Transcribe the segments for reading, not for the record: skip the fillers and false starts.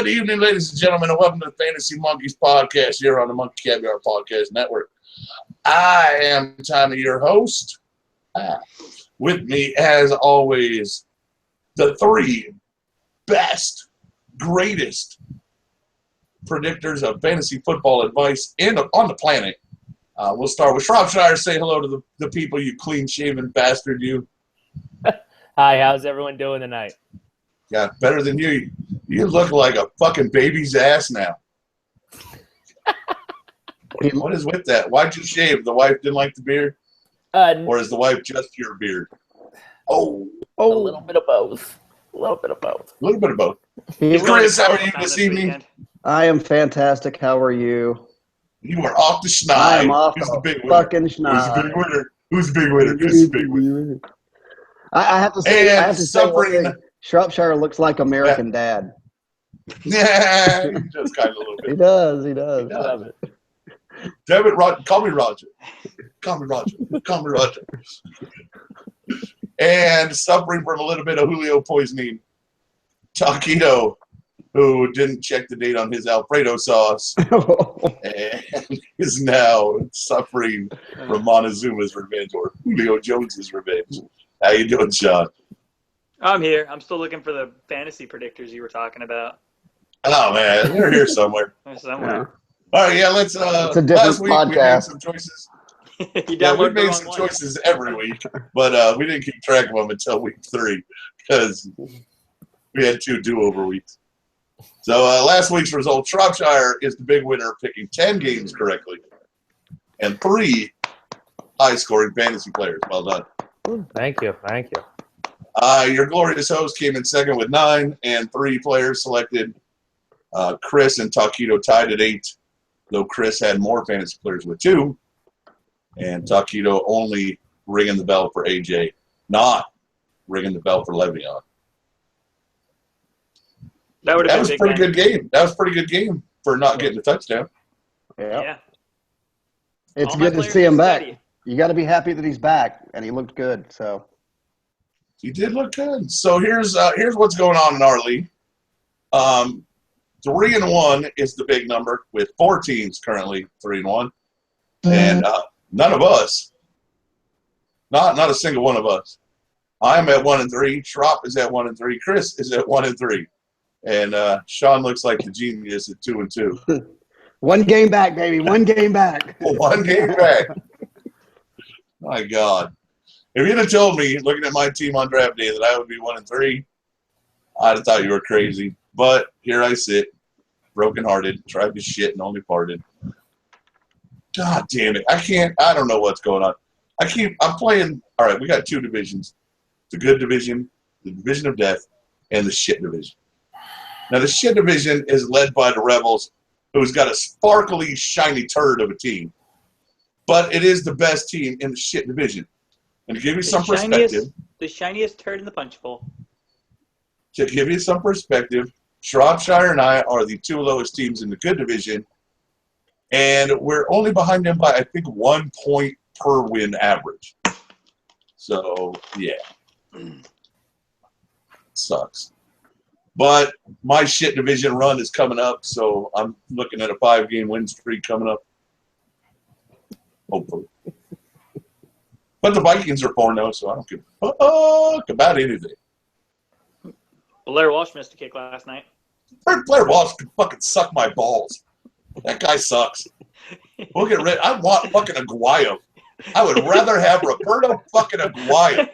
Good evening, ladies and gentlemen, and welcome to the Fantasy Monkeys podcast here on the Monkey Caviar Podcast Network. I am Tommy, your host. With me, as always, the three best, greatest predictors of fantasy football advice on the planet. We'll start with Shropshire. Say hello to the people, you clean-shaven bastard, you. Hi, how's everyone doing tonight? Yeah, better than you. You look like a fucking baby's ass now. What is with that? Why'd you shave? The wife didn't like the beard? Or is the wife just your beard? Oh. A little bit of both. A little bit of both. Chris, how are you this evening? Weekend. I am fantastic. How are you? You are off the schneid. I am off Who's the big fucking Who's the schneid. big winner? Who's the big winner? Chris is the big winner. I have to say, And suffering. Shropshire looks like American Dad. Yeah, he does kind of a little bit. He does. He does. I love it. Damn it, Roger. Call me Roger. And suffering from a little bit of Julio poisoning, Taquito, who didn't check the date on his Alfredo sauce and is now suffering from Montezuma's revenge or Julio Jones's revenge. How you doing, Sean? I'm here. I'm still looking for the fantasy predictors you were talking about. Oh, man. They're here somewhere. They're somewhere. All right, yeah, let's. It's a different last week we made podcast. some choices. You Yeah, we downloaded the made wrong some one. choices every week, but we didn't keep track of them until week 3 because we had 2 do-over weeks. So last week's result, Shropshire is the big winner, picking 10 games correctly and 3 high-scoring fantasy players. Well done. Thank you. Your glorious host came in second with 9 and 3 players selected. Chris and Taquito tied at 8, though Chris had more fantasy players with 2. And Taquito only ringing the bell for AJ, not ringing the bell for Le'Veon. That would That have was been a pretty big good game. That was a pretty good game for not getting a touchdown. Yeah. It's All my good to players see him are back. steady. You got to be happy that he's back, and he looked good. So He did look good. So here's what's going on in our league. 3-1 is the big number with 4 teams currently 3-1, and none of us, not a single one of us. I'm at 1-3. Schropp is at 1-3. Chris is at 1-3, and Sean looks like the genius at 2-2. one game back, baby. One game back. 1 game back. My God. If you'd have told me, looking at my team on draft day, that I would be 1-3, I'd have thought you were crazy. But here I sit, brokenhearted, tried to shit and only parted. God damn it. I don't know what's going on. I'm playing, all right, we got 2 divisions. The good division, the division of death, and the shit division. Now, the shit division is led by the Rebels, who's got a sparkly, shiny turd of a team. But it is the best team in the shit division. And to give you some perspective, The shiniest turd in the punch bowl. Shropshire and I are the 2 lowest teams in the good division, and we're only behind them by, I think, 1 point per win average. So, yeah. Sucks. But my shit division run is coming up, so I'm looking at a 5-game win streak coming up. Hopefully. But the Vikings are 4-0, so I don't give a fuck about anything. Blair Walsh missed a kick last night. Blair Walsh can fucking suck my balls. That guy sucks. We'll get rid. I want fucking Aguayo. I would rather have Roberto fucking Aguayo.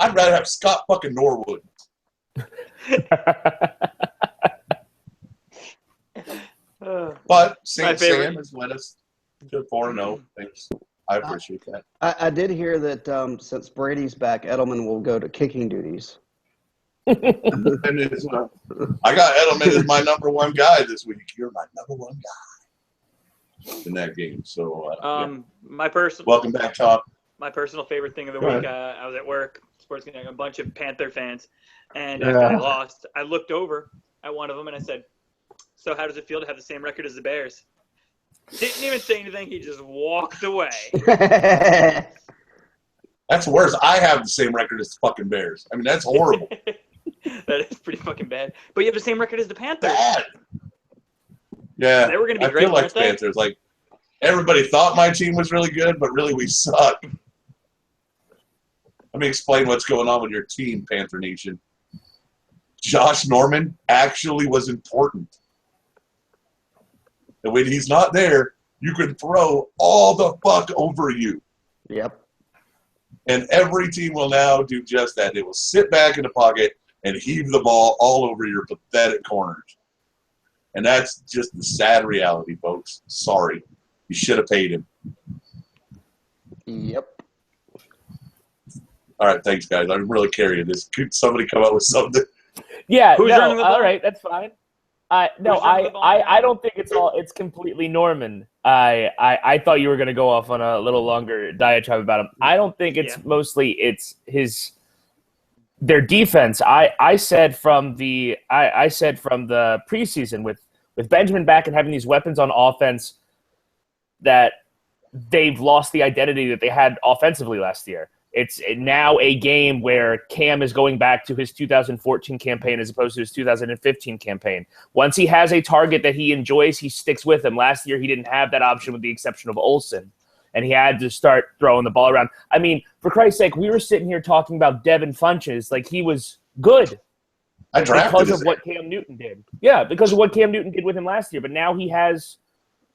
I'd rather have Scott fucking Norwood. But St. Sam has led us to 4-0. Thanks. I appreciate that. I did hear that since Brady's back, Edelman will go to kicking duties. And I got Edelman as my number 1 guy this week. You're my number 1 guy in that game. So, yeah. Welcome back, Tom. My personal favorite thing of the week, I was at work, sports game, a bunch of Panther fans, and after I lost, I looked over at one of them and I said, "So how does it feel to have the same record as the Bears?" Didn't even say anything. He just walked away. That's worse. I have the same record as the fucking Bears. I mean, that's horrible. That is pretty fucking bad. But you have the same record as the Panthers. Bad. Yeah, They were going to be I great, feel like weren't they? Panthers. Like everybody thought my team was really good, but really we suck. Let me explain what's going on with your team, Panther Nation. Josh Norman actually was important. And when he's not there, you can throw all the fuck over you. Yep. And every team will now do just that. They will sit back in the pocket and heave the ball all over your pathetic corners. And that's just the sad reality, folks. Sorry. You should have paid him. Yep. All right, thanks, guys. I'm really carrying this. Could somebody come up with something? Yeah, Who's running the ball? all right, that's fine. No, Who's running the ball? I don't think it's completely Norman. I thought you were going to go off on a little longer diatribe about him. I don't think it's mostly their defense. I said from the preseason with Benjamin back and having these weapons on offense that they've lost the identity that they had offensively last year. It's now a game where Cam is going back to his 2014 campaign as opposed to his 2015 campaign. Once he has a target that he enjoys, he sticks with him. Last year, he didn't have that option with the exception of Olsen, and he had to start throwing the ball around. I mean, for Christ's sake, we were sitting here talking about Devin Funches like he was good. I drafted because of what Cam Newton did. Yeah, because of what Cam Newton did with him last year. But now he has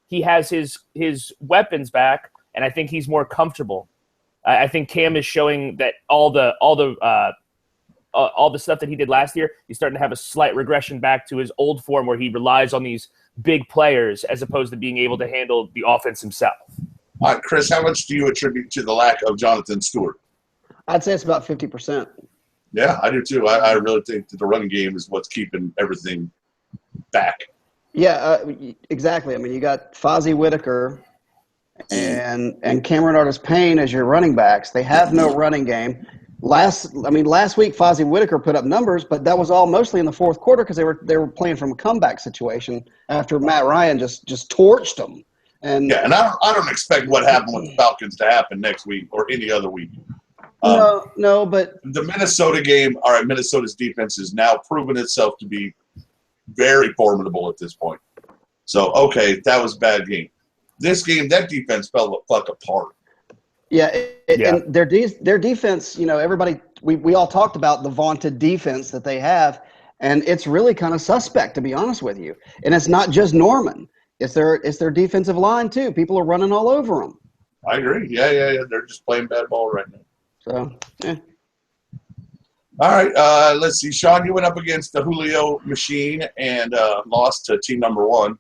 his weapons back, and I think he's more comfortable. I think Cam is showing that all the stuff that he did last year, he's starting to have a slight regression back to his old form where he relies on these big players as opposed to being able to handle the offense himself. Chris, how much do you attribute to the lack of Jonathan Stewart? I'd say it's about 50%. Yeah, I do too. I really think that the running game is what's keeping everything back. Yeah, exactly. I mean, you got Fozzie Whitaker and Cameron Artis-Payne as your running backs. They have no running game. Last week Fozzie Whitaker put up numbers, but that was all mostly in the fourth quarter because they were playing from a comeback situation after Matt Ryan just torched them. And yeah, and I don't expect what happened with the Falcons to happen next week or any other week. No, but the Minnesota game, all right, Minnesota's defense has now proven itself to be very formidable at this point. So, okay, that was a bad game. This game, that defense fell the fuck apart. Yeah, and their defense, everybody, we all talked about the vaunted defense that they have, and it's really kind of suspect, to be honest with you. And it's not just Norman. It's their defensive line, too. People are running all over them. I agree. Yeah. They're just playing bad ball right now. So, yeah. All right, let's see. Sean, you went up against the Julio machine and lost to team number one.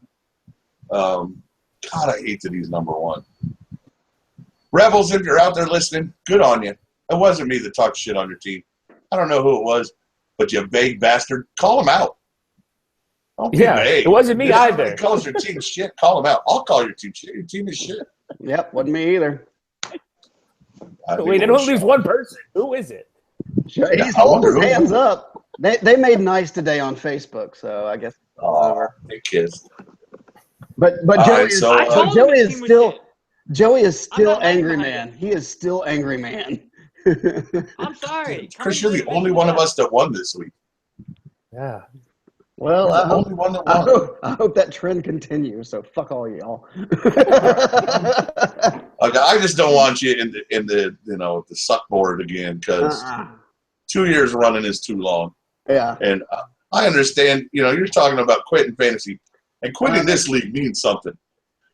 God, I hate that he's number one. Rebels, if you're out there listening, good on you. It wasn't me that talked shit on your team. I don't know who it was, but you vague bastard. Call him out. Don't be vague. It wasn't me either. If somebody calls your team shit, call him out. I'll call your team shit. Your team is shit. Yep, wasn't me either. Wait, they don't lose one person. Who is it? He's holding his hands up. They made nice today on Facebook, so I guess. Oh, they kissed. But Joey is still angry man. He is still angry man. I'm sorry. Chris, you're the only one of us that won this week. Yeah. Well, only one that won. I hope that trend continues. So fuck all y'all. Okay, I just don't want you in the the suck board again because 2 years running is too long. Yeah. And I understand. You're talking about quitting fantasy, and quitting this league means something.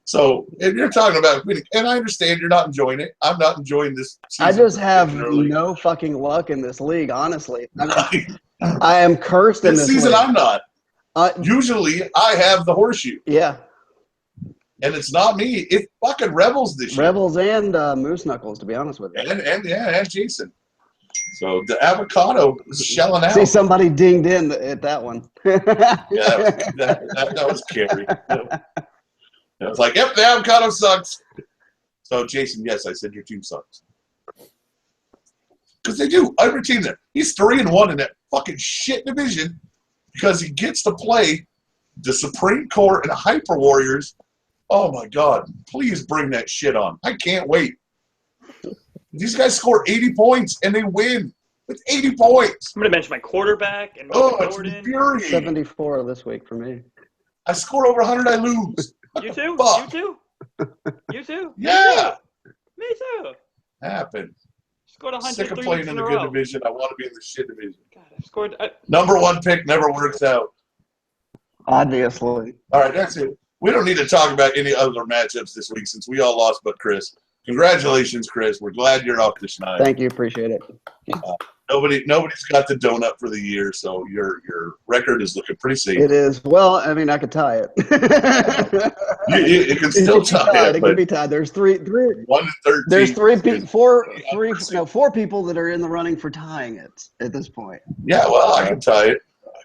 So if you're talking about quitting, and I understand you're not enjoying it. I'm not enjoying this season. I just have no fucking luck in this league, honestly. I am cursed in this season. league. I'm not. Usually, I have the horseshoe. Yeah. And it's not me. It's fucking Rebels this year. Rebels and Moose Knuckles, to be honest with you. And Jason. So the avocado is shelling out. See, somebody dinged in at that one. Yeah, that was scary. It was like, yep, the avocado sucks. So, Jason, yes, I said your team sucks. Because they do. Every team there. He's 3-1 in that fucking shit division because he gets to play the Supreme Court and the Hyper Warriors. Oh, my God. Please bring that shit on. I can't wait. These guys score 80 points, and they win. with 80 points. I'm going to bench my quarterback and It's Gordon. infuriating. 74 this week for me. I score over 100, I lose. You too? Fuck? You too? You too? Yeah. Me too. Happened. Scored 100 Sick of 3 playing weeks in in the a good row. division. I want to be in the shit division. God, I've scored. Number one pick never works out. Obviously. All right, that's it. We don't need to talk about any other matchups this week since we all lost but Chris. Congratulations, Chris. We're glad you're off the schneid. Thank you. Appreciate it. Nobody's got the donut for the year, so your record is looking pretty safe. It is. Well, I mean, I could tie it. You can still tie it, It but can be tied. There's three. 1 to 13. There's four Impressive. people that are in the running for tying it at this point. Yeah, well, I can tie it.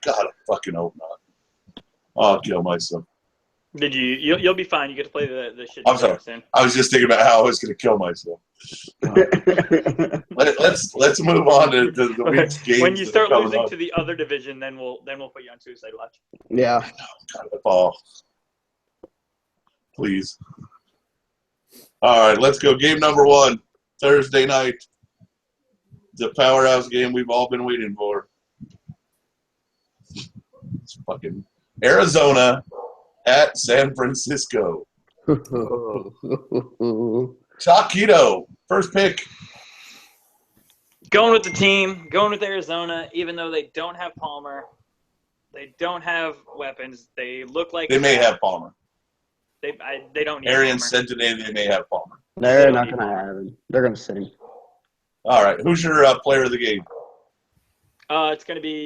God, I fucking hope not. I'll kill myself. Did you'll be fine. You get to play the shit. I'm sorry. Soon. I was just thinking about how I was going to kill myself. Let's move on to the week's games. When you start losing up. to the other division, then we'll put you on suicide watch. Yeah. I know, kind of the ball. Please. All right, let's go. Game number 1, Thursday night. The powerhouse game we've all been waiting for. It's fucking Arizona at San Francisco. Taquito, first pick. Going with the team, going with Arizona, even though they don't have Palmer, they don't have weapons. They look like They may have Palmer. They don't need Arians Palmer. said today they may have Palmer. They're not going to have him. They're going to sit him. All right, who's your player of the game? It's going to be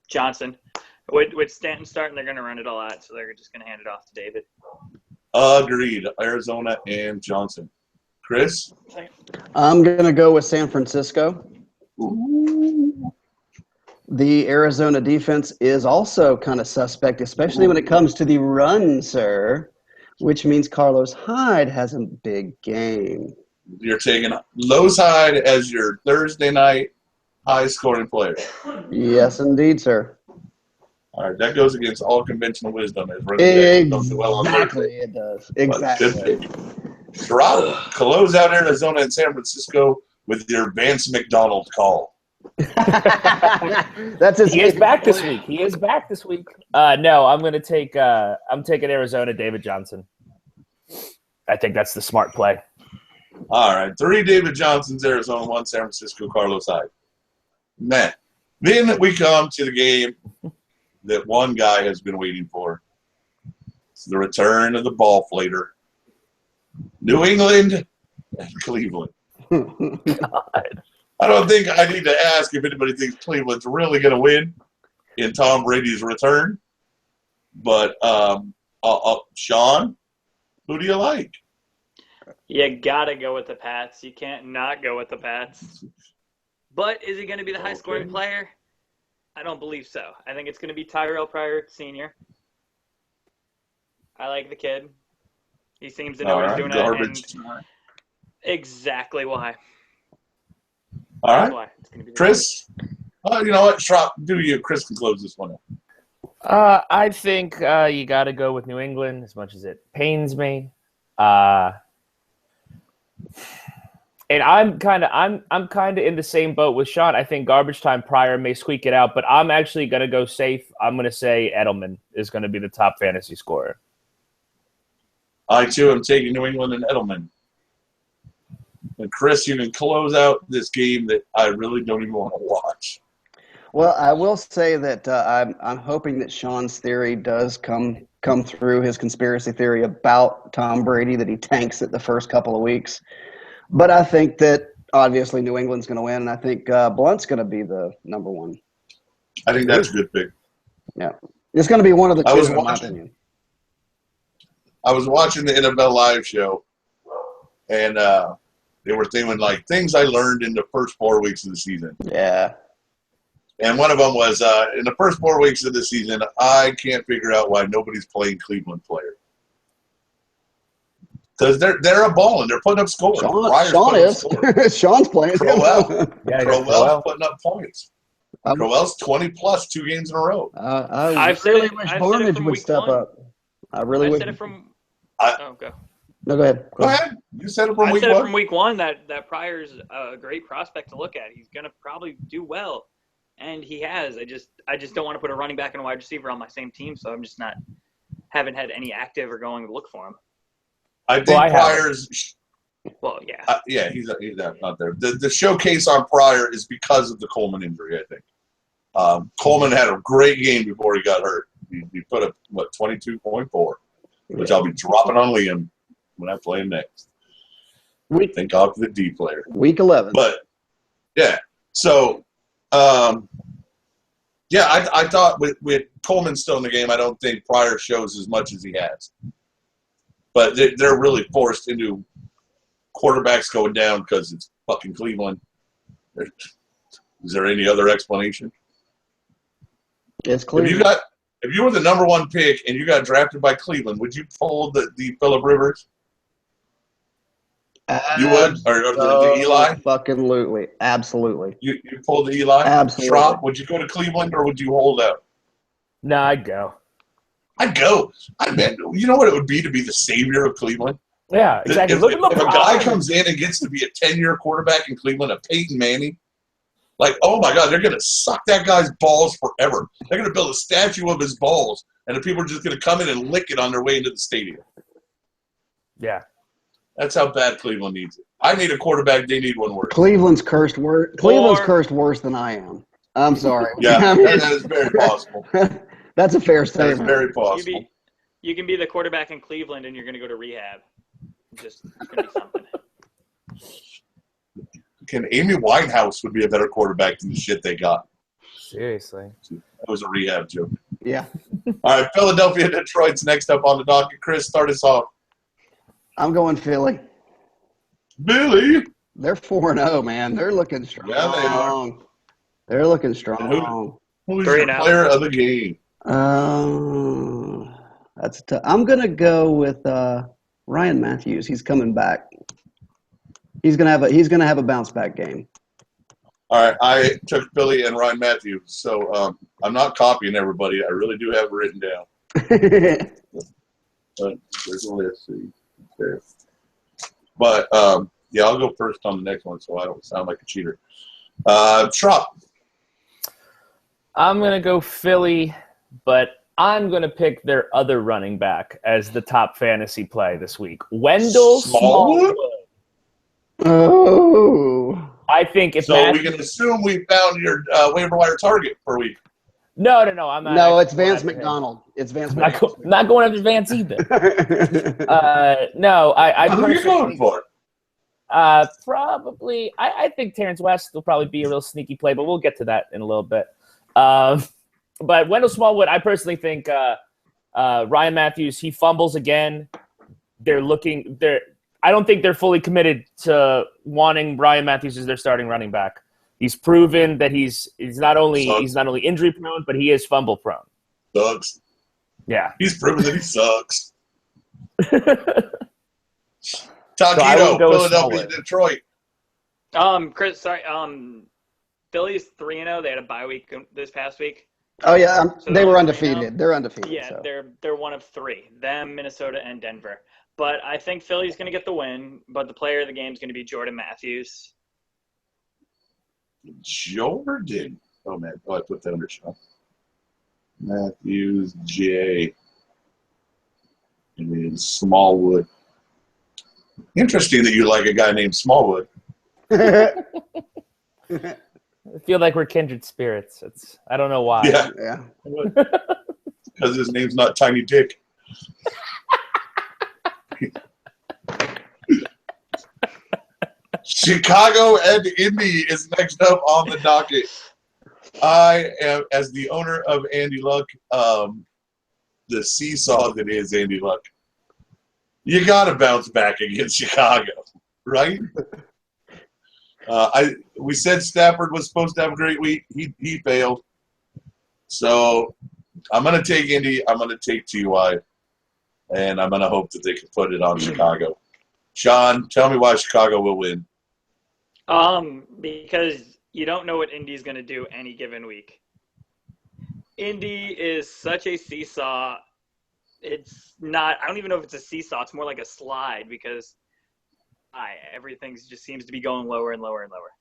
Johnson. With Stanton starting, they're going to run it all out, so they're just going to hand it off to David. Agreed. Arizona and Johnson. Chris? I'm going to go with San Francisco. Ooh. The Arizona defense is also kind of suspect, especially when it comes to the run, sir, which means Carlos Hyde has a big game. You're taking Lowe's Hyde as your Thursday night high-scoring player. Yes, indeed, sir. All right, that goes against all conventional wisdom. As running backs don't do well on Exactly, Thursday. it does. But Exactly. good pick. Toronto, close out Arizona and San Francisco with your Vance McDonald call. That's his. He is back this week. No, I'm going to take. I'm taking Arizona. David Johnson. I think that's the smart play. All right, 3 David Johnsons, Arizona, 1 San Francisco, Carlos Hyde. Man, then we come to the game that one guy has been waiting for. It's the return of the ball flater. New England and Cleveland. God. I don't think I need to ask if anybody thinks Cleveland's really going to win in Tom Brady's return. But, Sean, who do you like? You got to go with the Pats. You can't not go with the Pats. But is he going to be the high-scoring player? I don't believe so. I think it's going to be Tyrell Pryor Sr. I like the kid. He seems to know what he's doing. Garbage. Exactly why. All right. That's why. It's gonna be Chris? You know what? Schropp, do you. Chris can close this one up. I think you got to go with New England, as much as it pains me. And I'm kind of in the same boat with Sean. I think garbage time Pryor may squeak it out, but I'm actually going to go safe. I'm going to say Edelman is going to be the top fantasy scorer. I, too, am taking New England and Edelman. And, Chris, you can close out this game that I really don't even want to watch. Well, I will say that I'm hoping that Sean's theory does come through, his conspiracy theory about Tom Brady, that he tanks it the first couple of weeks. But I think that obviously New England's going to win, and I think Blunt's going to be the number one. I think that's a good pick. Yeah. It's going to be one of the two, in my opinion. I was watching the NFL Live show, and they were thinking, like, things I learned in the first 4 weeks of the season. Yeah. And one of them was, in the first 4 weeks of the season, I can't figure out why nobody's playing Cleveland player. Because they're a ball and they're putting up scores. Sean is. Sean's playing. Crowell's putting up points. Crowell's 20-plus 2 games in a row. I really wish Barnage would step up. I really wish. Said it from. Go. No, go ahead. Go ahead. You said it from I week said it one. from week one that Pryor's a great prospect to look at. He's going to probably do well, and he has. I just don't want to put a running back and a wide receiver on my same team, so I'm just not haven't had any active or going to look for him. I think Pryor's. Well, yeah. Yeah, he's not there. The showcase on Pryor is because of the Coleman injury, I think. Coleman had a great game before he got hurt. He put up, 22.4, which I'll be dropping on Liam when I play him next. Think off the D player. Week 11. But, yeah. So, I thought with Coleman still in the game, I don't think Pryor shows as much as he has. But they're really forced into quarterbacks going down because it's fucking Cleveland. Is there any other explanation? It's Cleveland. If you were the number one pick and you got drafted by Cleveland, would you pull the Phillip Rivers? You would? Or the Eli? Fucking lootly. Absolutely. You pulled the Eli? Absolutely. Schropp, would you go to Cleveland or would you hold out? No, I'd go. I'd go. You know what it would be to be the savior of Cleveland? Yeah, exactly. If a guy comes in and gets to be a 10-year quarterback in Cleveland, a Peyton Manning, like, oh my God, they're going to suck that guy's balls forever. They're going to build a statue of his balls, and the people are just going to come in and lick it on their way into the stadium. Yeah. That's how bad Cleveland needs it. I need a quarterback. They need one worse. Cleveland's cursed worse than I am. I'm sorry. Yeah, that is very possible. That's a fair statement. That's very possible. You can be the quarterback in Cleveland, and you're going to go to rehab. It's going to be something. Amy Winehouse would be a better quarterback than the shit they got. Seriously. That was a rehab joke. Yeah. All right, Philadelphia, Detroit's next up on the docket. Chris, start us off. I'm going Philly. Billy. They're 4-0, man. They're looking strong. Yeah, they are. They're looking strong. Who's your player of the game? That's tough. I'm gonna go with Ryan Matthews. He's coming back. He's gonna have a bounce back game. All right, I took Philly and Ryan Matthews, so I'm not copying everybody. I really do have it written down. But there's a list. There. But yeah, I'll go first on the next one, so I don't sound like a cheater. Schropp. I'm gonna go Philly, but I'm going to pick their other running back as the top fantasy play this week. Wendell Smallwood. Oh. I think if so we can assume we found your waiver wire target for a week. No, I'm not. No, it's Vance McDonald. It's Vance McDonald. Not going after Vance either. No, I who are you going for? Probably. I think Terrence West will probably be a real sneaky play, but we'll get to that in a little bit. But Wendell Smallwood, I personally think Ryan Matthews, he fumbles again. I don't think they're fully committed to wanting Ryan Matthews as their starting running back. He's proven that he's not only injury prone, but he is fumble prone. Sucks. Yeah. He's proven that he sucks. Taquito, Philadelphia, Detroit. Chris, sorry. Philly's 3-0. They had a bye week this past week. Oh yeah, So they were undefeated. They're undefeated. Yeah, so. they're one of three. Them, Minnesota, and Denver. But I think Philly's going to get the win. But the player of the game is going to be Jordan Matthews. Jordan. Oh man, I put that under shot. Matthews J. And then Smallwood. Interesting that you like a guy named Smallwood. I feel like we're kindred spirits. I don't know why. Yeah. Because his name's not Tiny Dick. Chicago and Indy is next up on the docket. I am, as the owner of Andy Luck, the seesaw that is Andy Luck. You got to bounce back against Chicago, right? We said Stafford was supposed to have a great week. He failed. So I'm going to take Indy. I'm going to take TY. And I'm going to hope that they can put it on Chicago. Sean, tell me why Chicago will win. Because you don't know what Indy's going to do any given week. Indy is such a seesaw. it's not. I don't even know if it's a seesaw. It's more like a slide because everything just seems to be going lower and lower and lower.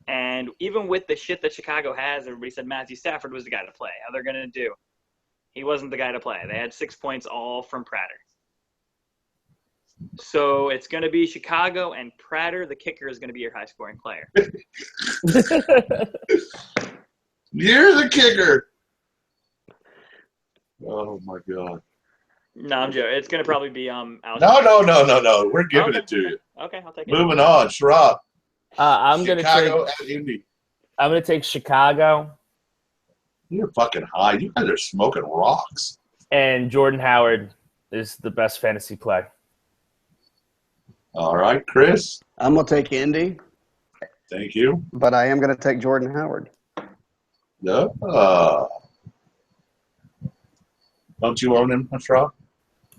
And even with the shit that Chicago has, everybody said Matthew Stafford was the guy to play. How they're going to do? He wasn't the guy to play. They had 6 points all from Prater. So it's going to be Chicago and Prater. The kicker is going to be your high-scoring player. You're the kicker. Oh, my God. No, I'm joking. It's going to probably be Alex. No. We're giving it to you. Okay, I'll take it. Moving on. Schropp. I'm going to Chicago at Indy. I'm going to take Chicago. You're fucking high. You guys are smoking rocks. And Jordan Howard is the best fantasy play. All right, Chris. I'm going to take Indy. Thank you. But I am going to take Jordan Howard. No. Don't you own him, Schropp?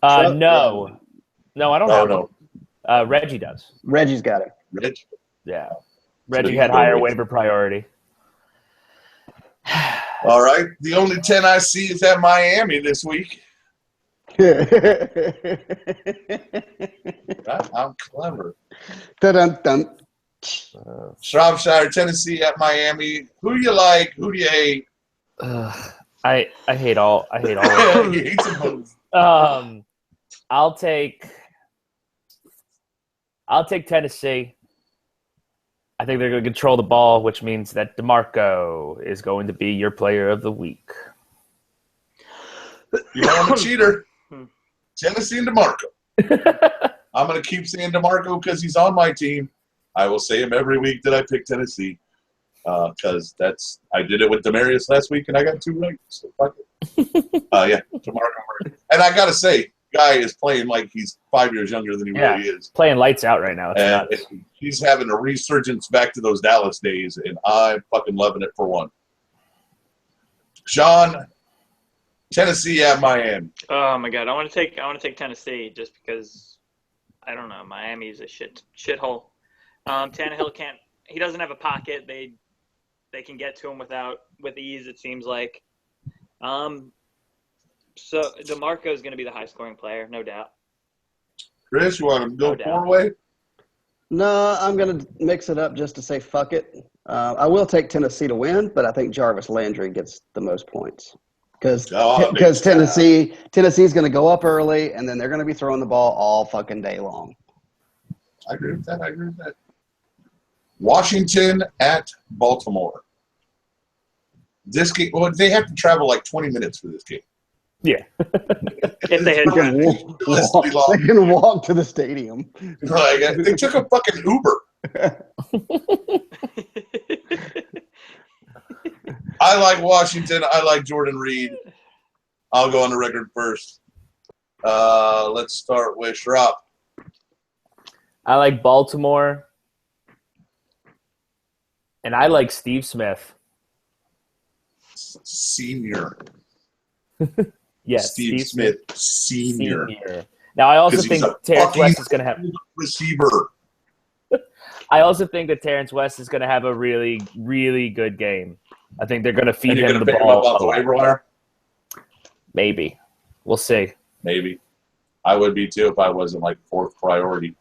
No. No, I don't have no. him. Reggie does. Reggie's got it. Rich? Yeah. Reggie had higher waiver priority. All right. The only 10 I see is at Miami this week. I'm clever. Dun-dun-dun. Shropshire, Tennessee at Miami. Who do you like? Who do you hate? I hate all of them. He hates them both. I'll take Tennessee. I think they're going to control the ball, which means that DeMarco is going to be your player of the week. You know I'm a cheater. Tennessee and DeMarco. I'm going to keep saying DeMarco because he's on my team. I will say him every week that I pick Tennessee because I did it with Demarius last week and I got 2 right. So fuck it. Yeah, DeMarco. And I got to say, guy is playing like he's 5 years younger than he really is. Playing lights out right now. And he's having a resurgence back to those Dallas days, and I'm fucking loving it for one. Sean, Tennessee at Miami. Oh my God, I want to take Tennessee just because I don't know. Miami's a shithole. Tannehill he doesn't have a pocket. They can get to him with ease. It seems like. So DeMarco is going to be the high-scoring player, no doubt. Chris, you want to go 4-way? No, I'm going to mix it up just to say fuck it. I will take Tennessee to win, but I think Jarvis Landry gets the most points because Tennessee's going to go up early, and then they're going to be throwing the ball all fucking day long. I agree with that. Washington at Baltimore. This game, well, they have to travel like 20 minutes for this game. Yeah. If they had they can walk to the stadium. Like, they took a fucking Uber. I like Washington. I like Jordan Reed. I'll go on the record first. Let's start with Schropp. I like Baltimore. And I like Steve Smith. Senior. Yes, Steve Smith, Senior. Now, I also think Terrence West is going to have receiver. I also think that Terrence West is going to have a really, really good game. I think they're going to feed him the ball. Off the waiver wire? Maybe. We'll see. Maybe. I would be too if I wasn't like 4th priority.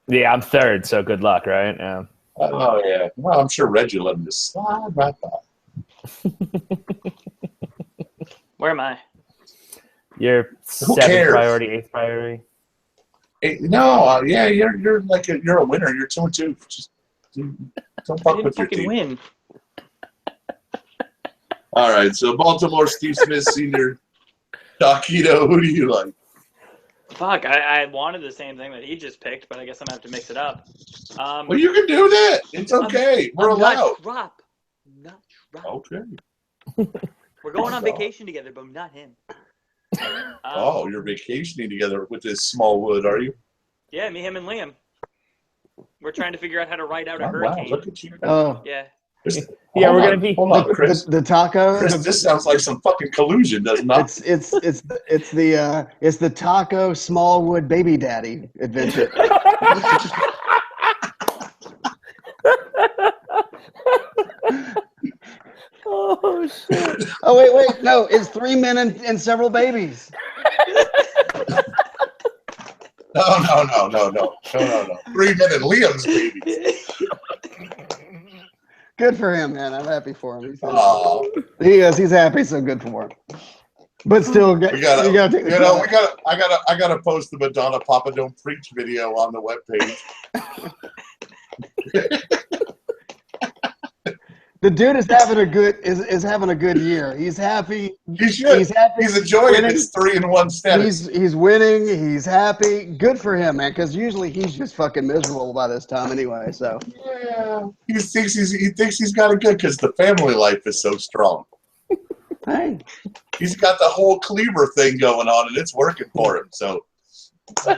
Yeah, I'm 3rd, so good luck, right? Yeah. Oh, yeah. Well, I'm sure Reggie let him just slide right by. Where am I? You're 7th priority, 8th priority. No, yeah, you're like you're a winner. You're 2-2. Just don't fuck with your team. Win. All right, so Baltimore, Steve Smith, Senior. Taquito, who do you like? Fuck, I wanted the same thing that he just picked, but I guess I'm gonna have to mix it up. Well, you can do that. It's okay. We're allowed. Not Schropp. Okay. We're going on vacation together, but not him. You're vacationing together with this Smallwood, are you? Yeah, me, him, and Liam. We're trying to figure out how to ride out a hurricane. Wow, look at you. Yeah. We're gonna be. Hold on, Chris. The taco. Chris, this sounds like some fucking collusion, does it not? It's the taco Smallwood baby daddy adventure. Oh shit! Oh wait, no! It's 3 men and several babies. No. 3 men and Liam's babies. Good for him, man. I'm happy for him. Oh, He is. He's happy, so good for him. But still, we gotta, you gotta take the I gotta post the Madonna Papa Don't Preach video on the webpage. The dude is having a good year. He's happy. He should. He's happy. He's enjoying his 3-1 status. He's winning. He's happy. Good for him, man. Because usually he's just fucking miserable by this time anyway. So yeah, he thinks he's got it good because the family life is so strong. hey, He's got the whole Cleaver thing going on, and it's working for him. So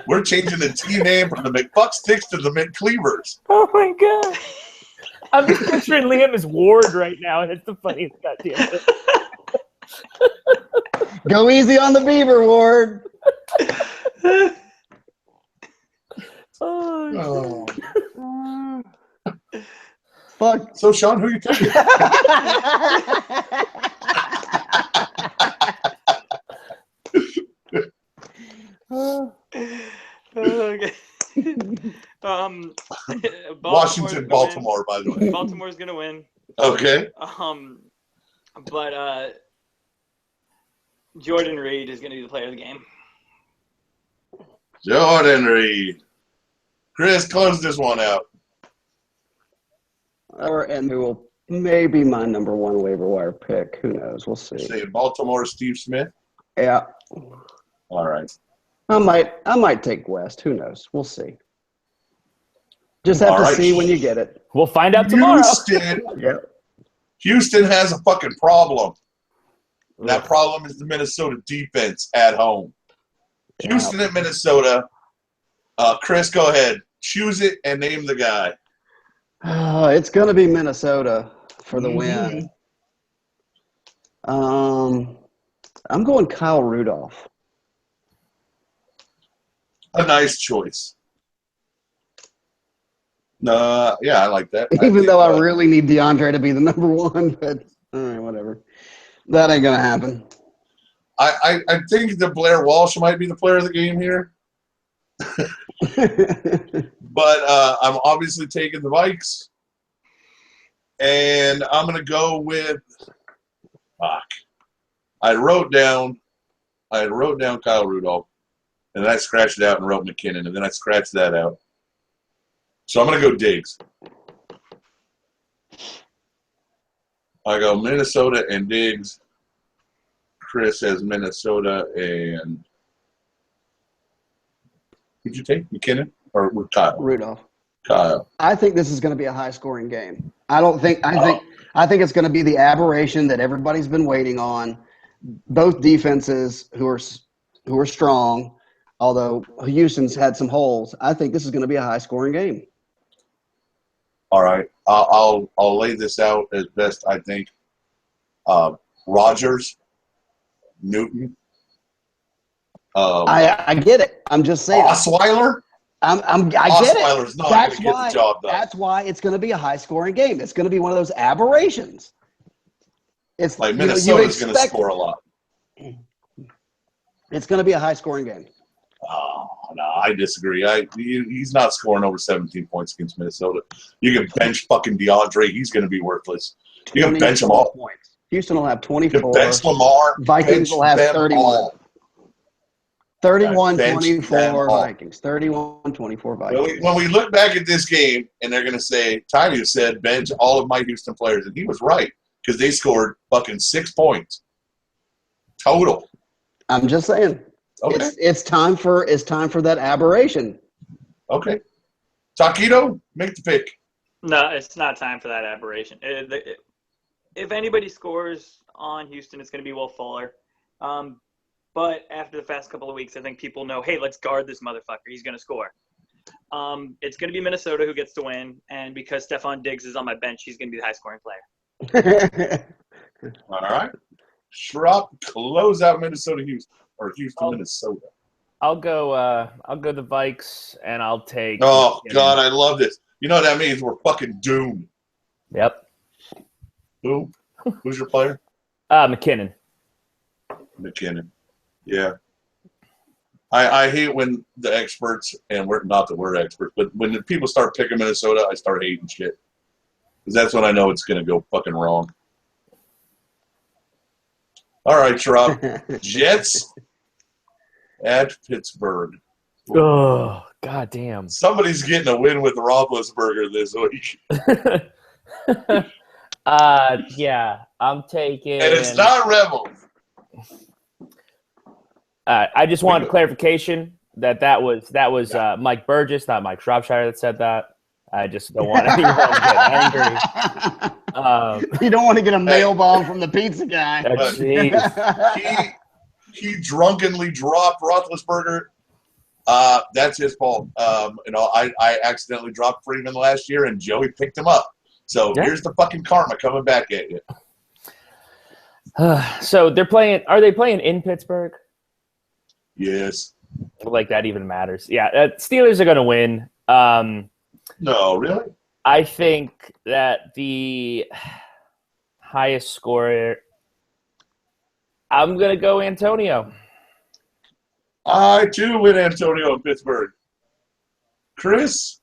we're changing the T name from the McFucksticks to the McCleavers. Oh my god! I'm just picturing Liam as Ward right now, and it's the funniest goddamn thing. go easy on the Beaver, Ward. Oh. Fuck. So Sean, who you taking? Okay. Washington, Baltimore, by the way. Baltimore's gonna win. Okay. But Jordan Reed is gonna be the player of the game. Jordan Reed. Chris, close this one out. And who will maybe my number one waiver wire pick. Who knows? We'll see. Say Baltimore, Steve Smith. Yeah. All right. I might take West. Who knows? We'll see. Just have to see when you get it. We'll find out tomorrow. Houston has a fucking problem. That problem is the Minnesota defense at home. Houston at Minnesota. Chris, go ahead. Choose it and name the guy. It's going to be Minnesota for the win. I'm going Kyle Rudolph. A nice choice. Yeah, I like that. Even though I really need DeAndre to be the number one, but all right, whatever. That ain't going to happen. I think the Blair Walsh might be the player of the game here. But I'm obviously taking the Vikes. And I'm going to go with I wrote down Kyle Rudolph. And then I scratched it out and wrote McKinnon. And then I scratched that out. So I'm going to go Diggs. I go Minnesota and Diggs. Chris has Minnesota and who'd you take? McKinnon or with Kyle? Rudolph. Kyle. I think this is going to be a high-scoring game. I think it's going to be the aberration that everybody's been waiting on. Both defenses who are strong, although Houston's had some holes. I think this is going to be a high-scoring game. All right, I'll lay this out as best I think. Rodgers, Newton. I get it. I'm just saying. Osweiler. I get it. Osweiler's not going to get the job done. That's why it's going to be a high-scoring game. It's going to be one of those aberrations. It's like Minnesota's going to score a lot. It's going to be a high-scoring game. Oh, no, I disagree. He's not scoring over 17 points against Minnesota. You can bench fucking DeAndre. He's going to be worthless. You can bench them all. Points. Houston will have 24. You bench Lamar. Vikings will have 31. 31-24 all. Vikings. 31-24 Vikings. When we look back at this game, and they're going to say, Tiny said, bench all of my Houston players. And he was right, because they scored fucking 6 points. Total. I'm just saying. Okay. It's time for that aberration. Okay. Taquito, make the pick. No, it's not time for that aberration. If anybody scores on Houston, it's going to be Will Fuller. But after the past couple of weeks, I think people know, hey, let's guard this motherfucker. He's going to score. It's going to be Minnesota who gets to win. And because Stephon Diggs is on my bench, he's going to be the high-scoring player. All right. Schropp, close out Minnesota-Houston. Or Houston-Minnesota. I'll go the Vikes, and I'll take. Oh, God, I love this. You know what that means? We're fucking doomed. Yep. Who? Who's your player? McKinnon. McKinnon. Yeah. I hate when the experts, and we're not that we're experts, but when the people start picking Minnesota, I start hating shit. Because that's when I know it's going to go fucking wrong. All right, Schraub. Jets at Pittsburgh. Oh, goddamn. Somebody's getting a win with Roethlisberger this week. Yeah, I'm taking. And it's not Rebels. I just wanted clarification that was Mike Burgess, not Mike Shropshire, that said that. I just don't want anyone to get angry. You don't want to get a mail bomb from the pizza guy. Jeez. He drunkenly dropped Roethlisberger. That's his fault. I accidentally dropped Freeman last year, and Joey picked him up. So here's the fucking karma coming back at you. So they're playing. Are they playing in Pittsburgh? Yes. Like that even matters. Yeah, Steelers are going to win. No, really? I think that the highest scorer. I'm going to go Antonio. I, too, win Antonio in Pittsburgh. Chris?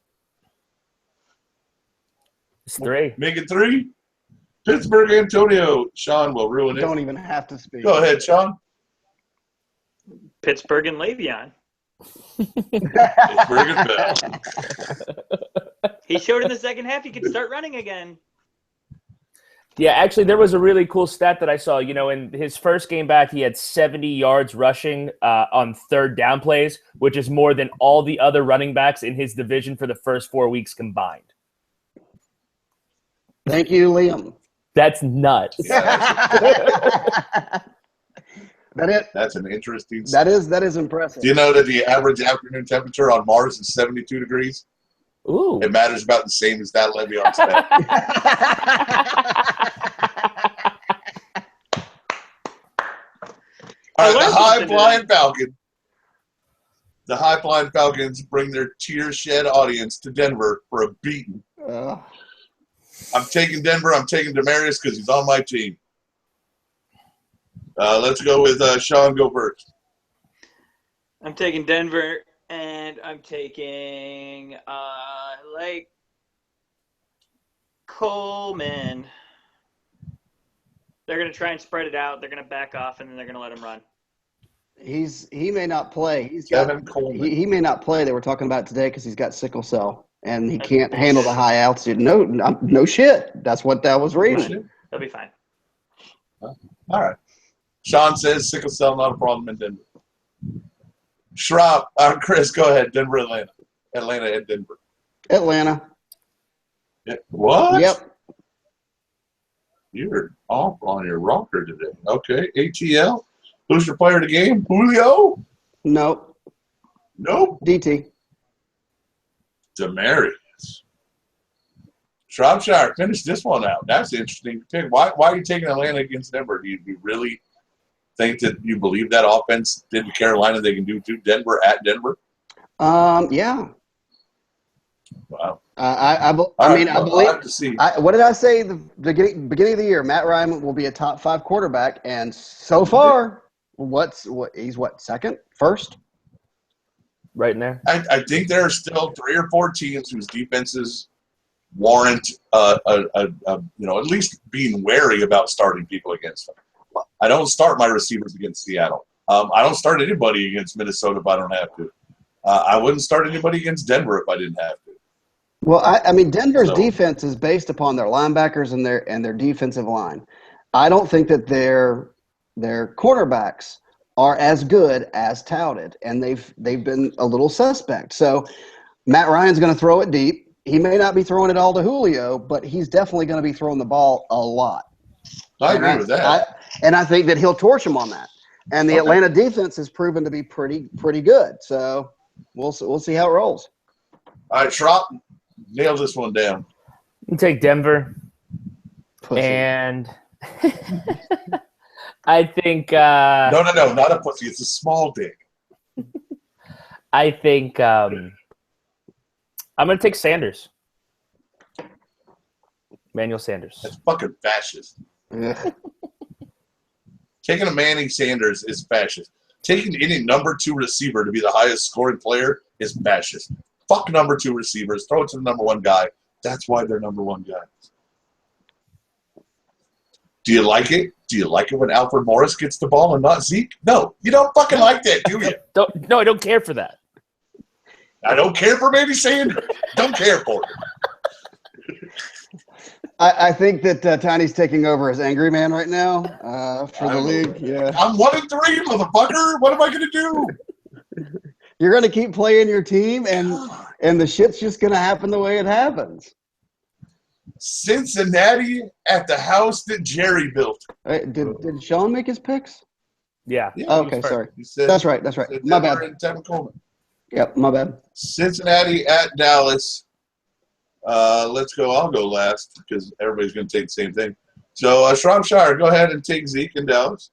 It's 3. Make it 3? Pittsburgh, Antonio. Sean will ruin it. Don't even have to speak. Go ahead, Sean. Pittsburgh and Le'Veon. Pittsburgh and Bell. He showed in the second half he could start running again. Yeah, actually, there was a really cool stat that I saw. In his first game back, he had 70 yards rushing on third down plays, which is more than all the other running backs in his division for the first 4 weeks combined. Thank you, Liam. That's nuts. That's an interesting That is impressive. Do you know that the average afternoon temperature on Mars is 72 degrees? Ooh. It matters about the same as that Le'Veon stat. All right, the high-flying Falcons bring their tear-shed audience to Denver for a beating. I'm taking Denver. I'm taking Demaryius because he's on my team. Let's go with Sean. Go first. I'm taking Denver, and I'm taking Coleman. They're going to try and spread it out. They're going to back off, and then they're going to let him run. He may not play. Coleman. He may not play. They were talking about it today because he's got sickle cell and he can't handle the high altitude. No shit. That's what that was reading. He'll be fine. All right. Sean says sickle cell not a problem in Denver. Schraub, Chris, go ahead. Denver, Atlanta. Atlanta at Denver. Atlanta. Yeah. What? Yep. You're off on your rocker today. Okay. ATL. Who's your player of the game? Julio? Nope. Nope. DT. Demaryius. Shropshire, finish this one out. That's interesting. Why are you taking Atlanta against Denver? Do you really think that you believe that offense did to Carolina they can do to Denver at Denver? Yeah. Wow. I believe. I'll have to see. What did I say? The beginning of the year, Matt Ryan will be a top 5 quarterback, and so far, he's second, first, right in there. I think there are still 3 or 4 teams whose defenses warrant at least being wary about starting people against them. I don't start my receivers against Seattle. I don't start anybody against Minnesota if I don't have to. I wouldn't start anybody against Denver if I didn't have to. Well, Denver's defense is based upon their linebackers and their defensive line. I don't think that their cornerbacks are as good as touted, and they've been a little suspect. So Matt Ryan's going to throw it deep. He may not be throwing it all to Julio, but he's definitely going to be throwing the ball a lot. I agree with that. I think that he'll torch him on that. And the Atlanta defense has proven to be pretty good. So we'll see how it rolls. All right, Schropp, nail this one down. You take Denver. Pussy. And I think No, not a pussy. It's a small dick. I think I'm going to take Sanders. Emmanuel Sanders. That's fucking fascist. Yeah. Taking a Manning Sanders is fascist. Taking any number 2 receiver to be the highest scoring player is fascist. Fuck number 2 receivers. Throw it to the number 1 guy. That's why they're number 1 guys. Do you like it? Do you like it when Alfred Morris gets the ball and not Zeke? No, you don't fucking like that, do you? No, I don't care for that. I don't care for maybe saying don't care for it. I think that Tiny's taking over as angry man right now for the league. Yeah, I'm 1-3, motherfucker. What am I going to do? You're going to keep playing your team, and the shit's just going to happen the way it happens. Cincinnati at the house that Jerry built. Did Sean make his picks? Yeah. Okay, sorry. Said, That's right. My bad. Yep, my bad. Cincinnati at Dallas. Let's go. I'll go last because everybody's going to take the same thing. So, Shropshire, go ahead and take Zeke in Dallas.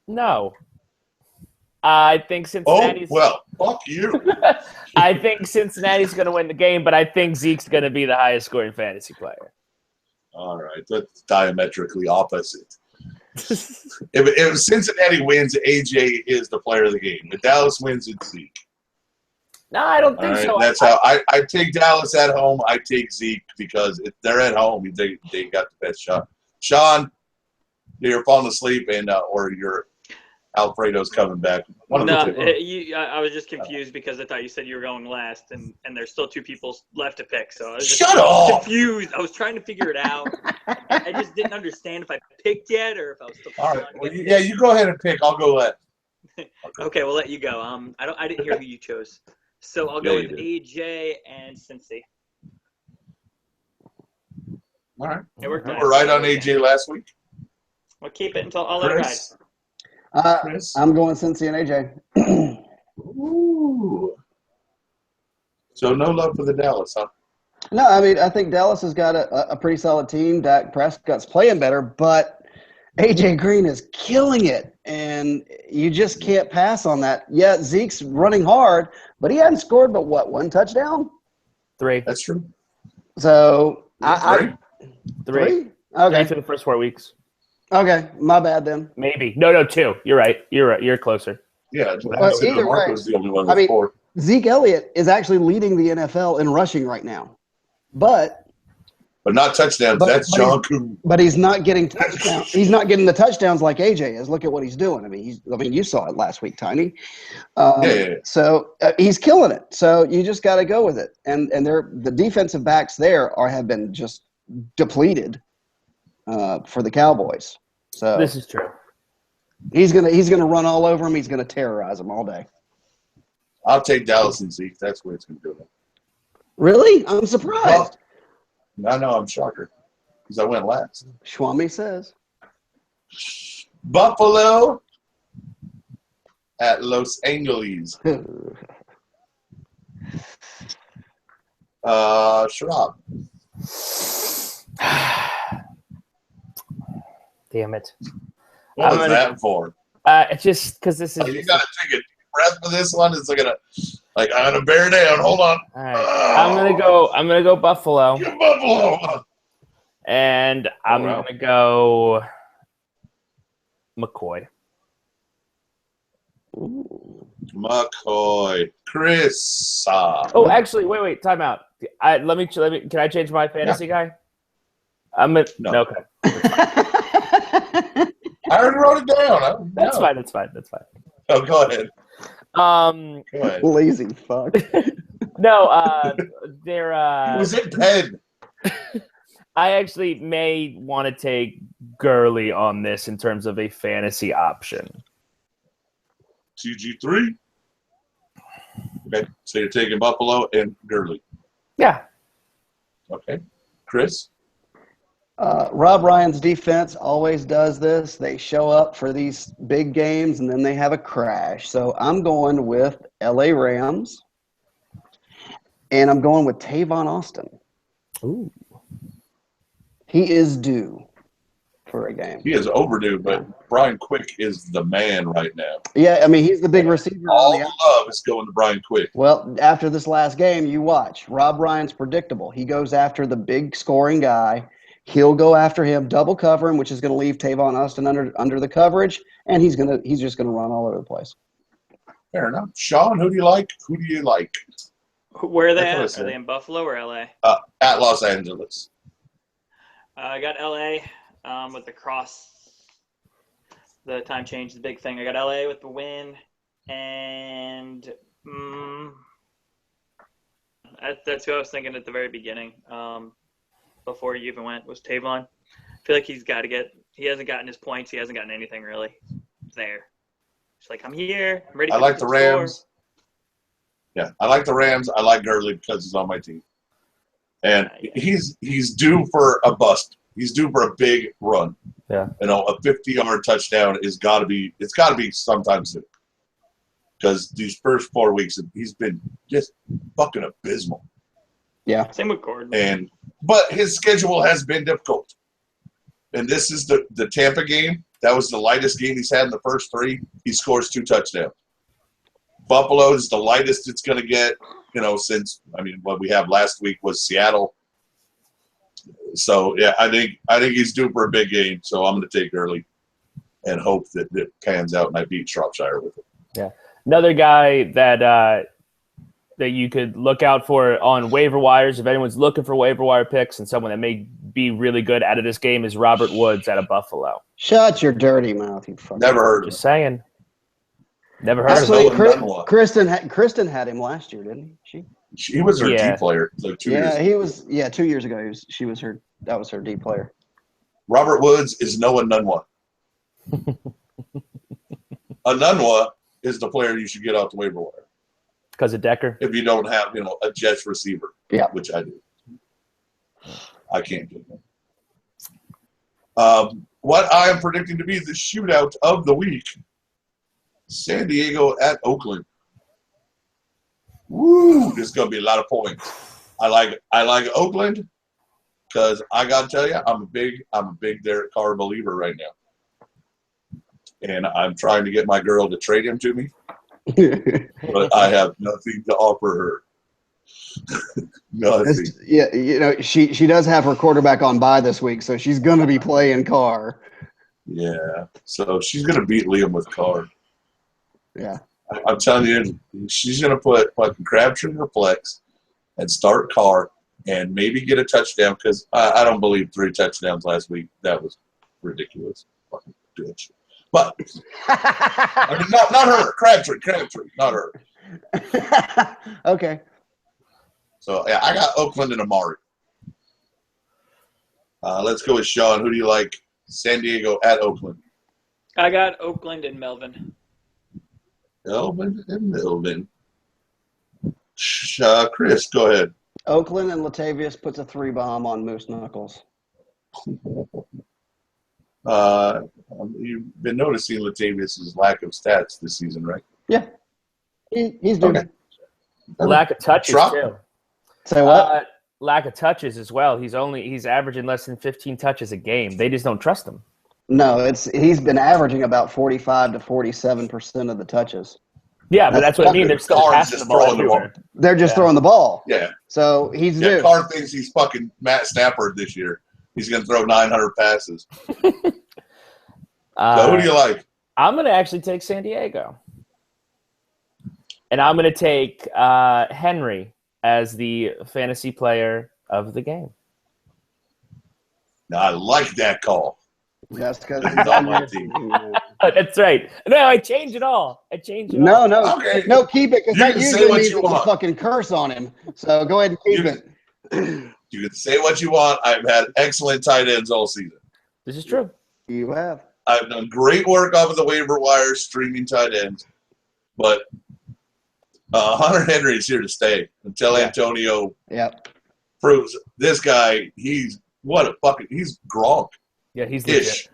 No. I think Cincinnati's. Oh, well, fuck you. I think Cincinnati's going to win the game, but I think Zeke's going to be the highest scoring fantasy player. All right. That's diametrically opposite. If Cincinnati wins, AJ is the player of the game. If Dallas wins, it's Zeke. No, I don't think so. That's how I take Dallas at home. I take Zeke because if they're at home, they got the best shot. Sean, you're falling asleep, and or your Alfredo's coming back. I was just confused because I thought you said you were going last, and there's still 2 people left to pick. So I was just confused. I was trying to figure it out. I just didn't understand if I picked yet or if I was still. All right. Well, you go ahead and pick. I'll go last. Okay, we'll let you go. I didn't hear who you chose, so I'll go with AJ and Cincy. All right. It worked we're right on AJ last week. We'll keep it until I'll let it ride. I'm going Cincy and AJ. Ooh. So no love for the Dallas, huh? No, I mean, I think Dallas has got a pretty solid team. Dak Prescott's playing better, but AJ Green is killing it, and you just can't pass on that. Yeah, Zeke's running hard, but he hadn't scored but, 1 touchdown? 3. That's true. So, 3. 3? Okay. 3 for the first 4 weeks. Okay, my bad then. Maybe. No, 2. You're right. You're closer. Yeah, either way, was the only one with 4. Zeke Elliott is actually leading the NFL in rushing right now. But not touchdowns. That's John Coon. But he's not getting touchdowns. He's not getting the touchdowns like AJ is. Look at what he's doing. I mean, you saw it last week, Tiny. Yeah. So he's killing it. So you just got to go with it. And the defensive backs there have been just depleted for the Cowboys. So this is true. He's gonna run all over him. He's gonna terrorize them all day. I'll take Dallas and Zeke. That's where it's going to go. Really? I'm surprised. Well, no, I'm shocker because I went last. Schwami says. Buffalo at Los Angeles. Sharab. Damn it. What was that for? Just because this is. You got to take a deep breath for this one. It's like I'm gonna bear down. Hold on. All right. I'm gonna go Buffalo. Buffalo. And I'm gonna go McCoy. Ooh. McCoy. Chris. Oh, actually, wait. Time out. Let me. Can I change my fantasy guy? No. Okay. I already wrote it down. That's fine. Oh, go ahead. Go ahead. Lazy fuck. No, they're. It was in pen. I actually may want to take Gurley on this in terms of a fantasy option. TG3. Okay, so you're taking Buffalo and Gurley. Yeah. Okay, Chris. Rob Ryan's defense always does this. They show up for these big games, and then they have a crash. So I'm going with L.A. Rams, and I'm going with Tavon Austin. Ooh. He is due for a game. He is overdue, but Brian Quick is the man right now. Yeah, I mean, he's the big receiver. All the love is going to Brian Quick. Well, after this last game, you watch. Rob Ryan's predictable. He goes after the big scoring guy. He'll go after him, double cover him, which is going to leave Tavon Austin under the coverage, and he's just going to run all over the place. Fair enough. Sean, who do you like? Where are they at? Are they in Buffalo or LA? At Los Angeles. I got LA with the cross. The time change, the big thing. I got LA with the win, and that's who I was thinking at the very beginning. Before you even went was Tavon. I feel like he hasn't gotten his points. He hasn't gotten anything really there. It's like, I'm here. I'm ready. I like the Rams. Yeah, I like the Rams. I like Gurley because he's on my team. And he's due for a bust. He's due for a big run. Yeah. A 50-yard touchdown it's got to be sometime soon. Because these first 4 weeks, he's been just fucking abysmal. Yeah. Same with Gordon. But his schedule has been difficult. And this is the Tampa game. That was the lightest game he's had in the first 3. He scores 2 touchdowns. Buffalo is the lightest it's going to get, since, what we have last week was Seattle. So, yeah, I think he's due for a big game. So I'm going to take Gurley and hope that it pans out and I beat Shropshire with it. Yeah. Another guy that you could look out for on waiver wires, if anyone's looking for waiver wire picks and someone that may be really good out of this game, is Robert Woods out of Buffalo. Shut your dirty mouth, you fucking. Never heard of him. Just saying. Never heard of him. Kristen had him last year, didn't she? She was her D player like 2 years ago. He was. Yeah, 2 years ago, that was her D player. Robert Woods is Noah Nunwa. A Nunwa is the player you should get off the waiver wire. Because of Decker? If you don't have, a Jets receiver, which I do. I can't get them. What I am predicting to be the shootout of the week, San Diego at Oakland. Woo! There's going to be a lot of points. I like Oakland because I got to tell you, I'm a big Derek Carr believer right now. And I'm trying to get my girl to trade him to me. But I have nothing to offer her. Nothing. Yeah, she does have her quarterback on bye this week, so she's going to be playing Carr. Yeah, so she's going to beat Liam with Carr. Yeah. I'm telling you, she's going to put fucking Crabtree in her flex and start Carr and maybe get a touchdown because I don't believe 3 touchdowns last week. That was ridiculous. Fucking bitch. But not her. Crabtree, not her. Okay. So yeah, I got Oakland and Amari. Let's go with Sean. Who do you like? San Diego at Oakland. I got Oakland and Melvin. Melvin and Melvin. Chris, go ahead. Oakland and Latavius puts a 3-bomb on Moose Knuckles. You've been noticing Latavius' lack of stats this season, right? Yeah. He's doing it. Lack of touches, too. Say what? Lack of touches as well. He's averaging less than 15 touches a game. They just don't trust him. No, he's been averaging about 45 to 47% of the touches. Yeah, but that's what I mean. They're still passing the ball everywhere. They're just throwing the ball. Yeah. So he's due. Carr thinks he's fucking Matt Stafford this year. He's going to throw 900 passes. So who do you like? I'm going to actually take San Diego. And I'm going to take Henry as the fantasy player of the game. Now, I like that call. That's because he's on my team. That's right. No, I change it all. No, okay. No, keep it because that usually means it's a fucking curse on him. So go ahead and keep it. You can say what you want. I've had excellent tight ends all season. This is true. You have. I've done great work off of the waiver wire streaming tight ends, but Hunter Henry is here to stay until Antonio proves this guy. He's Gronk. Yeah, he's legit.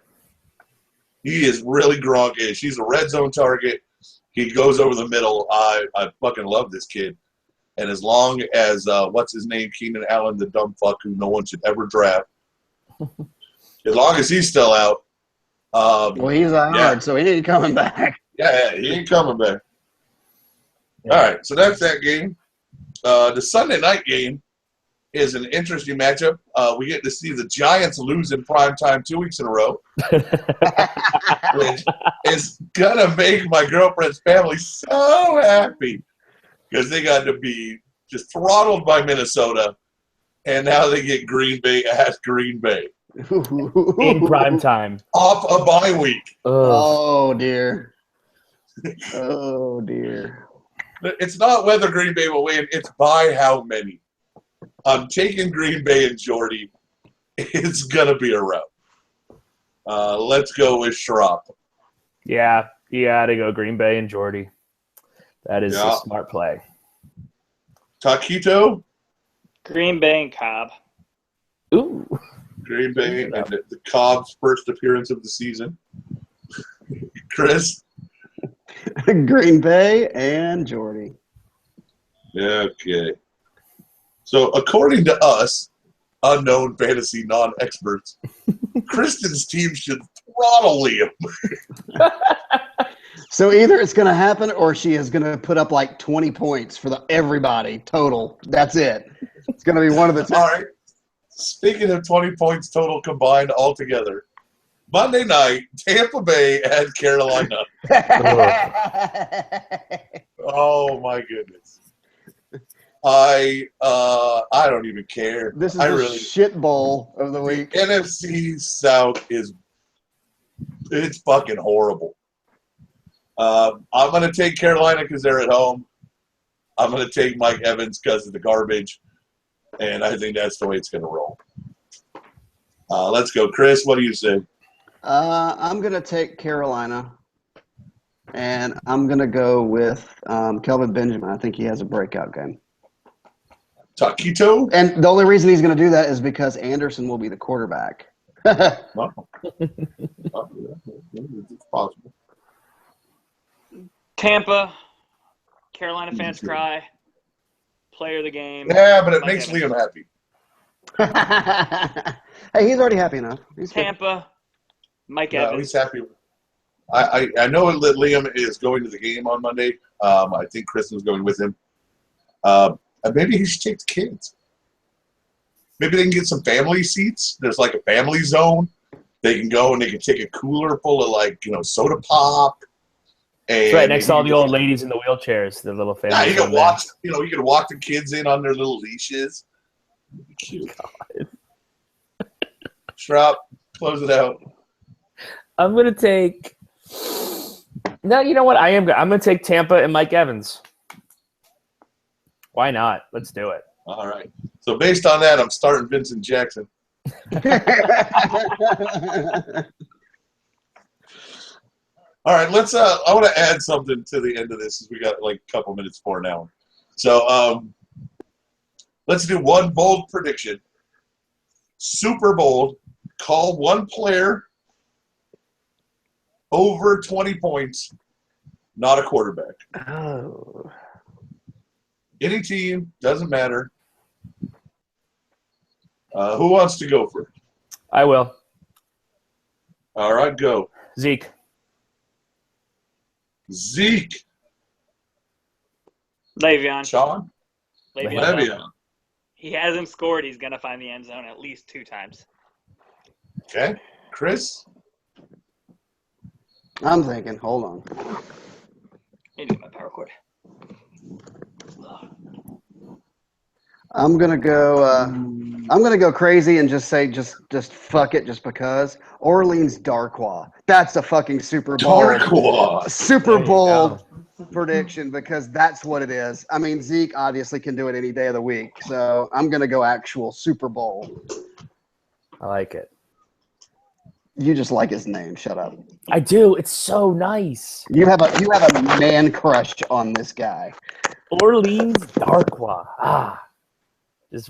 He is really Gronk-ish. He's a red zone target. He goes over the middle. I fucking love this kid. And as long as, what's his name, Keenan Allen, the dumb fuck who no one should ever draft, as long as he's still out. Well, he's hard, so he ain't coming back. Yeah, he ain't coming back. Yeah. All right, so that's that game. The Sunday night game, is an interesting matchup. We get to see the Giants lose in prime time 2 weeks in a row, which is going to make my girlfriend's family so happy because they got to be just throttled by Minnesota, and now they get Green Bay at Green Bay. In prime time. Off a bye week. Oh, dear. Oh, dear. It's not whether Green Bay will win. It's by how many. I'm taking Green Bay and Jordy. It's going to be a rout. Let's go with Schrapp. Yeah, you got to go Green Bay and Jordy. That is a smart play. Taquito? Green Bay and Cobb. Ooh. Green Bay and the Cobb's first appearance of the season. Chris? Green Bay and Jordy. Okay. So according to us, unknown fantasy non-experts, Kristen's team should throttle Liam. So either it's going to happen or she is going to put up like 20 points for everybody total. That's it. It's going to be one of the two. All right. Speaking of 20 points total combined altogether, Monday night, Tampa Bay at Carolina. Oh, my goodness. I don't even care. This is the shit bowl of the week. NFC South it's fucking horrible. I'm going to take Carolina because they're at home. I'm going to take Mike Evans because of the garbage. And I think that's the way it's going to roll. Let's go. Chris, what do you say? I'm going to take Carolina. And I'm going to go with Kelvin Benjamin. I think he has a breakout game. Taquito? And the only reason he's going to do that is because Anderson will be the quarterback. No. It's possible. Tampa. Carolina fans cry. Player of the game. Yeah, but it Mike makes Evans. Liam happy. Hey, he's already happy enough. He's Tampa. Mike No, Evans. he's happy. I know that Liam is going to the game on Monday. I think Kristen's going with him. Maybe he should take the kids. Maybe they can get some family seats. There's like a family zone. They can go and they can take a cooler full of soda pop. And It's right next to all the old ladies in the wheelchairs, the little family. Yeah, you can watch. You can walk the kids in on their little leashes. Cute. Schrapp, close it out. I'm gonna take. No, you know what? I'm gonna take Tampa and Mike Evans. Why not? Let's do it. All right. So based on that, I'm starting Vincent Jackson. All right, let's. I want to add something to the end of this, as we got like a couple minutes for now. So let's do one bold prediction. Super bold. Call one player over 20 points, not a quarterback. Oh. Any team, doesn't matter. Who wants to go first? I will. All right, go. Zeke. Le'Veon. Sean? Le'Veon. He hasn't scored. He's going to find the end zone at least 2 times. Okay. Chris? I'm thinking. Hold on. I need to get my power cord. I'm gonna go crazy and just say just fuck it just because Orleans Darkwa. That's a fucking Super Bowl prediction because that's what it is. I mean, Zeke obviously can do it any day of the week, so I'm gonna go actual Super Bowl. I like it. You just like his name. Shut up. I do. It's so nice. You have a man crush on this guy. Orleans Darkwa. It's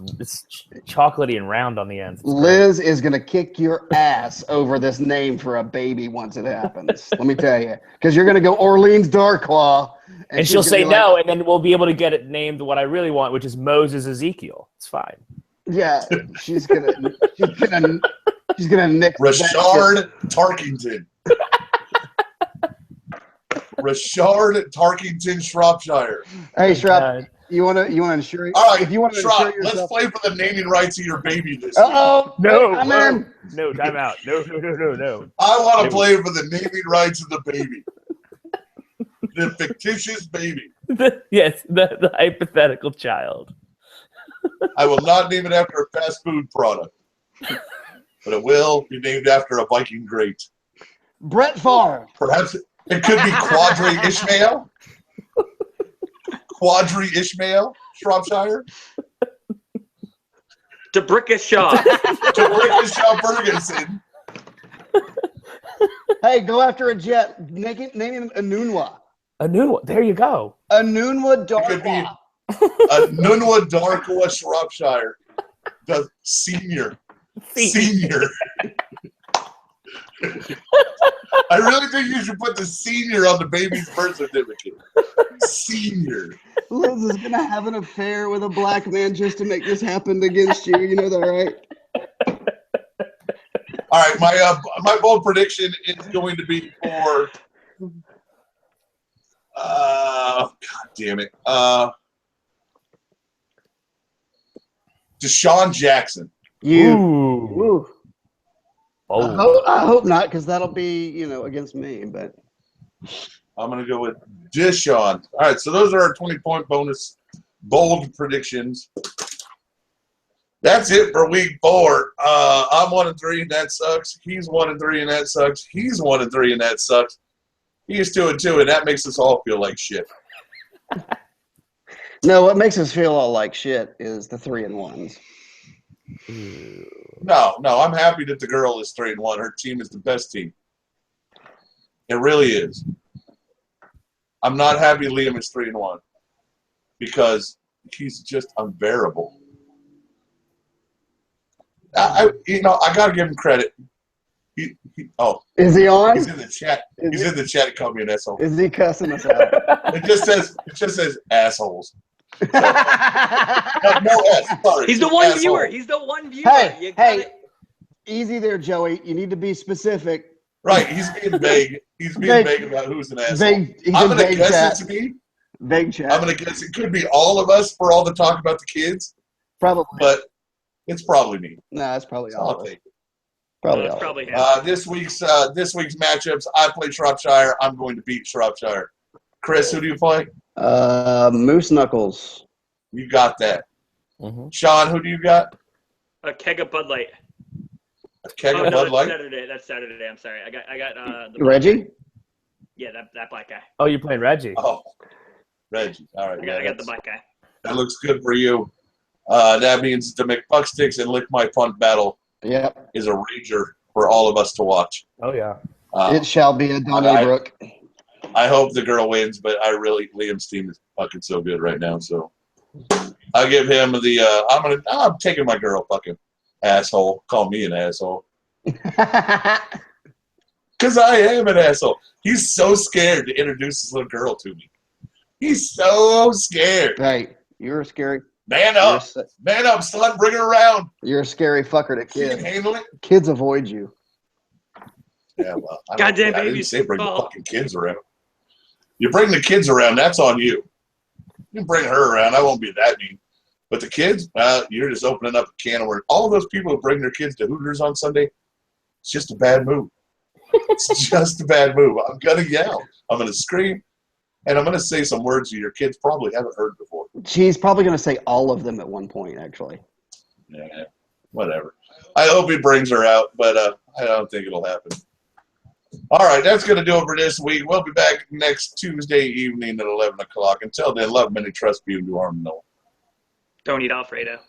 chocolatey and round on the ends. Liz is going to kick your ass over this name for a baby once it happens. Let me tell you. Because you're going to go Orleans Darkwa. And she'll say no, and then we'll be able to get it named what I really want, which is Moses Ezekiel. It's fine. Yeah, she's gonna nick Rashard Tarkington. Rashard Tarkington Shropshire. Hey, Shrub, You want to insure? All right, if you want to Shrott, insure let's yourself. play for the naming rights of your baby this Uh week. oh, No, I'm no, in. no, time out. No. I want to No. play for the naming rights of the baby. The fictitious baby. Yes, the hypothetical child. I will not name it after a fast food product, but it will be named after a Viking great. Brett Favre. Perhaps it could be Quadri Ishmael. Quadri Ishmael, Shropshire. DeBrickashaw. Shaw Ferguson. Hey, go after a jet. Name him Anunwa. A new one. There you go. Anunwa It could be Darkwa. a Nunwa Darkwa Shropshire. The senior. Senior. I really think you should put the senior on the baby's birth certificate. Senior. Liz is gonna have an affair with a black man just to make this happen against you. You know that, right? All right, my bold prediction is going to be for God damn it. Deshaun Jackson. Ooh. Oh. I hope not, because that'll be against me. But I'm going to go with Deshaun. All right, so those are our 20-point bonus bold predictions. That's it for week 4. I'm 1-3, and that sucks. He's 1-3, and that sucks. He's 1-3, and that sucks. He's 2-2, and that makes us all feel like shit. no, what makes us feel all like shit is the 3-1s. No, I'm happy that the girl is 3-1. Her team is the best team. It really is. I'm not happy Liam is 3-1 because he's just unbearable. I got to give him credit. Is he on? He's in the chat. He's in the chat. Call me an asshole. Is he cussing us out? It just says assholes. So, no S. Sorry. He's the one asshole. viewer. He's the one viewer. Hey, easy there, Joey. You need to be specific. Right, he's being vague. He's being vague about who's an asshole. I'm going to guess it to be. Vague chat. I'm going to guess it could be all of us for all the talk about the kids. Probably. But it's probably me. No, it's probably So all I'll of us. take it. Probably That's all. probably him. This week's matchups, I play Shropshire. I'm going to beat Shropshire. Chris, who do you play? Moose Knuckles. You got that. Mm-hmm. Sean, who do you got? A keg of Bud Light. A keg of Bud that's Light? Saturday. That's Saturday. I'm sorry. I got the Reggie? Yeah, that black guy. Oh, you're playing Reggie. Oh, Reggie. All right. I got the black guy. That looks good for you. That means the McBucksticks and Lick My Punt battle is a rager for all of us to watch. Oh, yeah. It shall be a Donnybrook. I hope the girl wins, but Liam's team is fucking so good right now. So I'll give him the. I'm taking my girl, fucking asshole. Call me an asshole. Because I am an asshole. He's so scared to introduce his little girl to me. He's so scared. Hey, you're a scary. Man up. Man up, son. Bring her around. You're a scary fucker to She can kids. handle it. Kids avoid you. Yeah, well, Goddamn I baby. didn't say bring the fucking kids around. You bring the kids around, that's on you. You can bring her around. I won't be that mean. But the kids, you're just opening up a can of worms. All those people who bring their kids to Hooters on Sunday, it's just a bad move. It's just a bad move. I'm going to yell. I'm going to scream. And I'm going to say some words that your kids probably haven't heard before. She's probably going to say all of them at one point, actually. Yeah, whatever. I hope he brings her out, but I don't think it'll happen. All right, that's going to do it for this week. We'll be back next Tuesday evening at 11 o'clock. Until then, love, many trust, be to arm, no. Don't eat Alfredo.